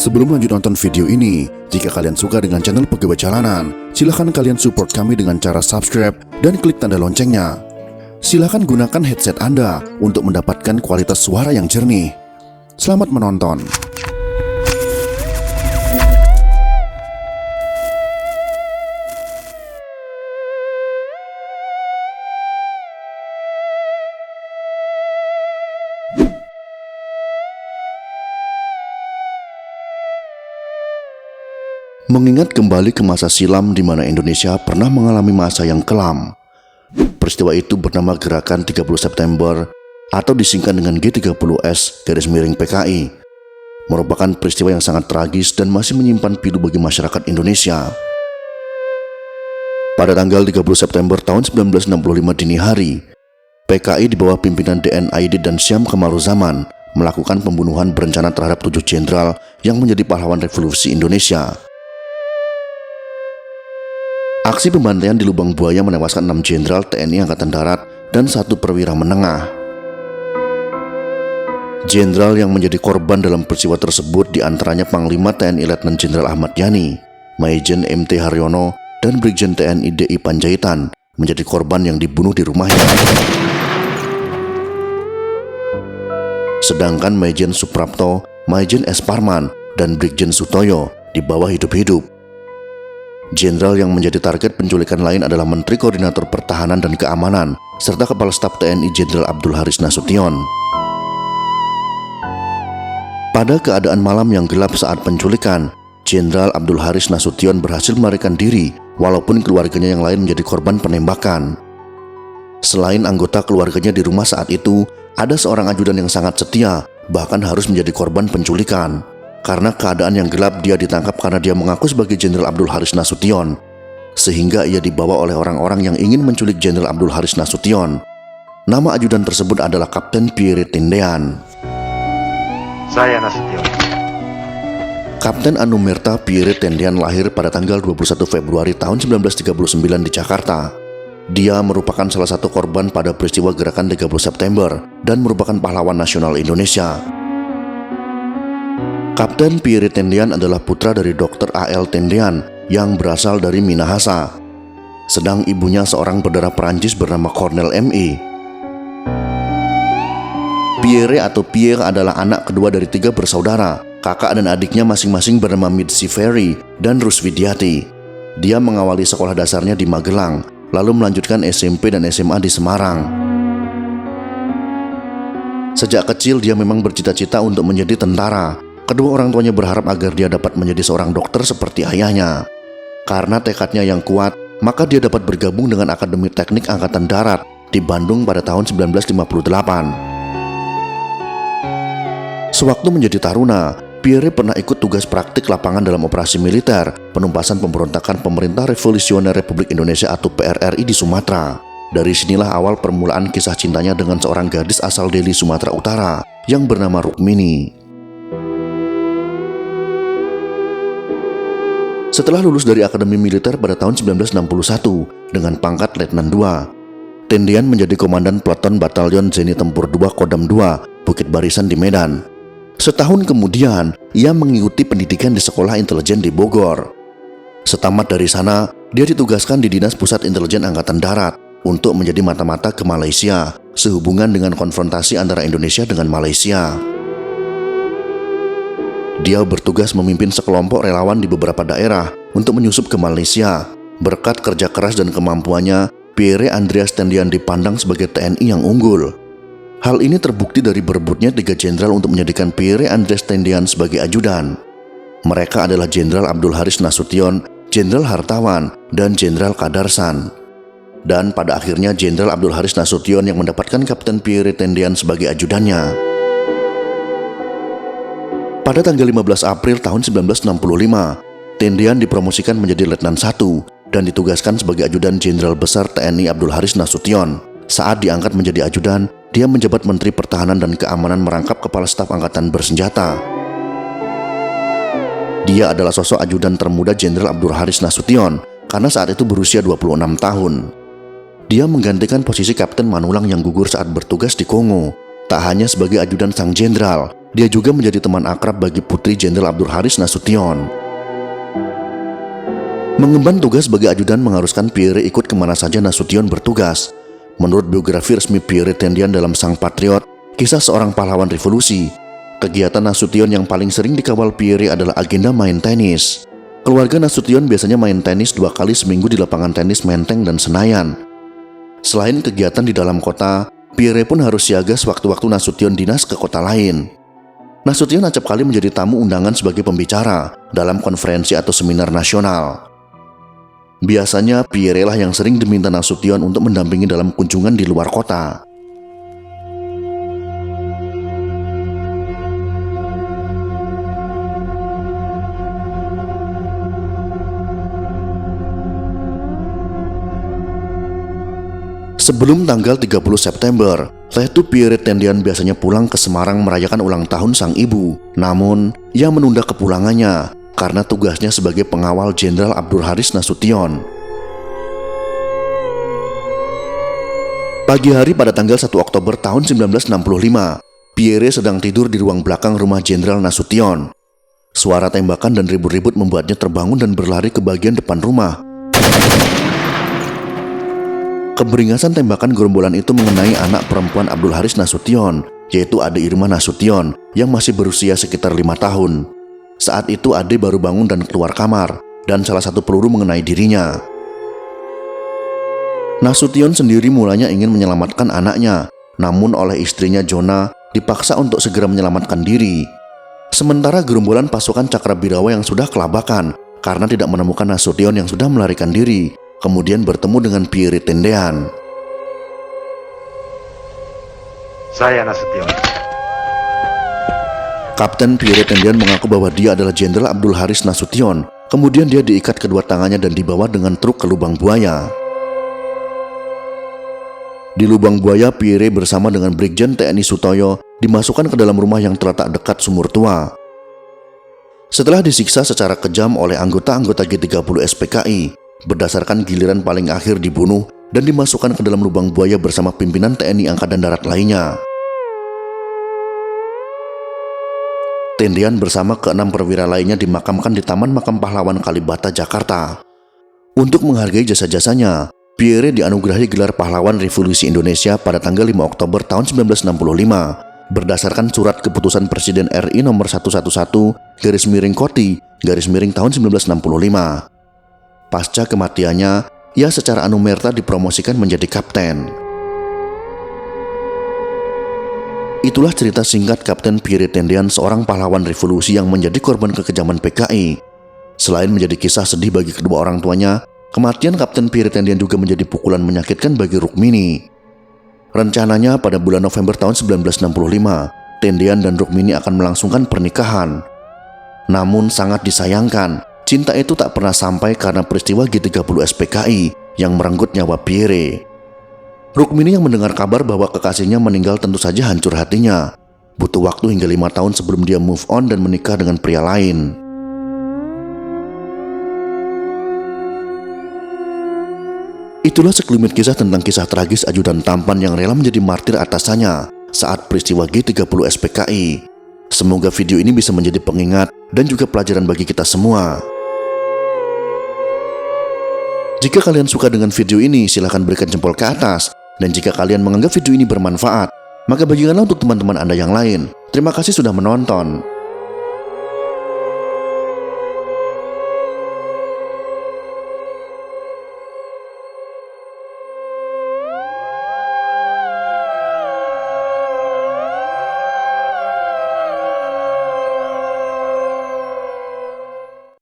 Sebelum lanjut nonton video ini, jika kalian suka dengan channel Pegawai Jalanan, silahkan kalian support kami dengan cara subscribe dan klik tanda loncengnya. Silahkan gunakan headset Anda untuk mendapatkan kualitas suara yang jernih. Selamat menonton. Mengingat kembali ke masa silam di mana Indonesia pernah mengalami masa yang kelam. Peristiwa itu bernama Gerakan 30 September atau disingkat dengan G30S-PKI. Merupakan peristiwa yang sangat tragis dan masih menyimpan pilu bagi masyarakat Indonesia. Pada tanggal 30 September tahun 1965 dini hari, PKI di bawah pimpinan DN Aidit dan Syam Kamaruzaman melakukan pembunuhan berencana terhadap 7 jenderal yang menjadi pahlawan revolusi Indonesia. Aksi pembantaian di Lubang Buaya menewaskan 6 jenderal TNI Angkatan Darat dan 1 perwira menengah. Jenderal yang menjadi korban dalam peristiwa tersebut diantaranya Panglima TNI Letnan Jenderal Ahmad Yani, Maijen MT Haryono, dan Brigjen TNI DI Panjaitan menjadi korban yang dibunuh di rumahnya. Sedangkan Maijen Suprapto, Maijen S. Parman, dan Brigjen Sutoyo dibawa hidup-hidup. Jenderal yang menjadi target penculikan lain adalah Menteri Koordinator Pertahanan dan Keamanan serta Kepala Staf TNI Jenderal Abdul Haris Nasution. Pada keadaan malam yang gelap saat penculikan, Jenderal Abdul Haris Nasution berhasil melarikan diri walaupun keluarganya yang lain menjadi korban penembakan. Selain anggota keluarganya di rumah saat itu, ada seorang ajudan yang sangat setia bahkan harus menjadi korban penculikan. Karena keadaan yang gelap, dia ditangkap karena dia mengaku sebagai Jenderal Abdul Haris Nasution, sehingga ia dibawa oleh orang-orang yang ingin menculik Jenderal Abdul Haris Nasution. Nama ajudan tersebut adalah Kapten Pierre Tendean. Saya Nasution. Kapten Anumerta Pierre Tendean lahir pada tanggal 21 Februari tahun 1939 di Jakarta. Dia merupakan salah satu korban pada peristiwa Gerakan 30 September dan merupakan pahlawan nasional Indonesia. Kapten Pierre Tendean adalah putra dari Dr. A.L. Tendean yang berasal dari Minahasa. Sedang ibunya seorang berdarah Perancis bernama Cornel M.E. Pierre atau Pierre adalah anak kedua dari 3 bersaudara. Kakak dan adiknya masing-masing bernama Mitzi Ferry dan Ruswidiati. Dia mengawali sekolah dasarnya di Magelang, lalu melanjutkan SMP dan SMA di Semarang. Sejak kecil dia memang bercita-cita untuk menjadi tentara. Kedua orang tuanya berharap agar dia dapat menjadi seorang dokter seperti ayahnya. Karena tekadnya yang kuat, maka dia dapat bergabung dengan Akademi Teknik Angkatan Darat di Bandung pada tahun 1958. Sewaktu menjadi taruna, Pierre pernah ikut tugas praktik lapangan dalam operasi militer penumpasan pemberontakan Pemerintah Revolusioner Republik Indonesia atau PRRI di Sumatera. Dari sinilah awal permulaan kisah cintanya dengan seorang gadis asal Deli, Sumatera Utara yang bernama Rukmini. Setelah lulus dari Akademi Militer pada tahun 1961 dengan pangkat Letnan II, Tendean menjadi Komandan Peleton Batalion Zeni Tempur II Kodam II Bukit Barisan di Medan. Setahun kemudian, ia mengikuti pendidikan di Sekolah Intelijen di Bogor. Setamat dari sana, dia ditugaskan di Dinas Pusat Intelijen Angkatan Darat untuk menjadi mata-mata ke Malaysia sehubungan dengan konfrontasi antara Indonesia dengan Malaysia. Dia bertugas memimpin sekelompok relawan di beberapa daerah untuk menyusup ke Malaysia. Berkat kerja keras dan kemampuannya, Pierre Andreas Tendean dipandang sebagai TNI yang unggul. Hal ini terbukti dari berebutnya 3 jenderal untuk menjadikan Pierre Andreas Tendean sebagai ajudan. Mereka adalah Jenderal Abdul Haris Nasution, Jenderal Hartawan, dan Jenderal Kadarsan. Dan pada akhirnya Jenderal Abdul Haris Nasution yang mendapatkan Kapten Pierre Tendean sebagai ajudannya. Pada tanggal 15 April tahun 1965, Tendean dipromosikan menjadi Letnan 1 dan ditugaskan sebagai ajudan Jenderal Besar TNI Abdul Haris Nasution. Saat diangkat menjadi ajudan, dia menjabat Menteri Pertahanan dan Keamanan merangkap Kepala Staf Angkatan Bersenjata. Dia adalah sosok ajudan termuda Jenderal Abdul Haris Nasution karena saat itu berusia 26 tahun. Dia menggantikan posisi Kapten Manulang yang gugur saat bertugas di Kongo. Tak hanya sebagai ajudan sang jenderal, Dia juga menjadi teman akrab bagi putri Jenderal Abdul Haris Nasution. Mengemban tugas sebagai ajudan mengharuskan Pierre ikut kemana saja Nasution bertugas. Menurut biografi resmi Pierre Tendian dalam Sang Patriot, kisah seorang pahlawan revolusi, kegiatan Nasution yang paling sering dikawal Pierre adalah agenda main tenis. Keluarga Nasution biasanya main tenis 2 kali seminggu di lapangan tenis Menteng dan Senayan. Selain kegiatan di dalam kota, Pierre pun harus siaga sewaktu-waktu Nasution dinas ke kota lain. Nasution acap kali menjadi tamu undangan sebagai pembicara dalam konferensi atau seminar nasional. Biasanya Pierre lah yang sering diminta Nasution untuk mendampingi dalam kunjungan di luar kota. Sebelum tanggal 30 September, Ratu Pierre Tendian biasanya pulang ke Semarang merayakan ulang tahun sang ibu. Namun, ia menunda kepulangannya karena tugasnya sebagai pengawal Jenderal Abdul Haris Nasution. Pagi hari pada tanggal 1 Oktober tahun 1965, Pierre sedang tidur di ruang belakang rumah Jenderal Nasution. Suara tembakan dan ribut-ribut membuatnya terbangun dan berlari ke bagian depan rumah. Keberingasan tembakan gerombolan itu mengenai anak perempuan Abdul Haris Nasution, yaitu Ade Irma Nasution yang masih berusia sekitar 5 tahun. Saat itu Ade baru bangun dan keluar kamar, dan salah satu peluru mengenai dirinya. Nasution sendiri mulanya ingin menyelamatkan anaknya, namun oleh istrinya Jona dipaksa untuk segera menyelamatkan diri. Sementara gerombolan pasukan Cakrabirawa yang sudah kelabakan karena tidak menemukan Nasution yang sudah melarikan diri, kemudian bertemu dengan Pierre Tendian. Saya Nasution. Kapten Pierre Tendian mengaku bahwa dia adalah Jenderal Abdul Haris Nasution. Kemudian dia diikat kedua tangannya dan dibawa dengan truk ke lubang buaya. Di lubang buaya, Pierre bersama dengan Brigjen TNI Sutoyo dimasukkan ke dalam rumah yang terletak dekat sumur tua. Setelah disiksa secara kejam oleh anggota-anggota G30 SPKI, berdasarkan giliran paling akhir dibunuh dan dimasukkan ke dalam lubang buaya bersama pimpinan TNI Angkatan Darat lainnya. Tendian bersama ke-6 perwira lainnya dimakamkan di Taman Makam Pahlawan Kalibata, Jakarta. Untuk menghargai jasa-jasanya, Pierre dianugerahi gelar Pahlawan Revolusi Indonesia pada tanggal 5 Oktober tahun 1965 berdasarkan surat keputusan Presiden RI nomor 111/Koti/tahun 1965. Pasca kematiannya, ia secara anumerta dipromosikan menjadi kapten. Itulah cerita singkat Kapten Pierre Tendian, seorang pahlawan revolusi yang menjadi korban kekejaman PKI. Selain menjadi kisah sedih bagi kedua orang tuanya, kematian Kapten Pierre Tendian juga menjadi pukulan menyakitkan bagi Rukmini. Rencananya pada bulan November tahun 1965, Tendian dan Rukmini akan melangsungkan pernikahan. Namun sangat disayangkan, cinta itu tak pernah sampai karena peristiwa G30 SPKI yang merenggut nyawa Pierre. Rukmini yang mendengar kabar bahwa kekasihnya meninggal tentu saja hancur hatinya. Butuh waktu hingga 5 tahun sebelum dia move on dan menikah dengan pria lain. Itulah sekelumit kisah tentang kisah tragis ajudan tampan yang rela menjadi martir atasannya saat peristiwa G30 SPKI. Semoga video ini bisa menjadi pengingat dan juga pelajaran bagi kita semua. Jika kalian suka dengan video ini, silahkan berikan jempol ke atas. Dan jika kalian menganggap video ini bermanfaat, maka bagikanlah untuk teman-teman Anda yang lain. Terima kasih sudah menonton.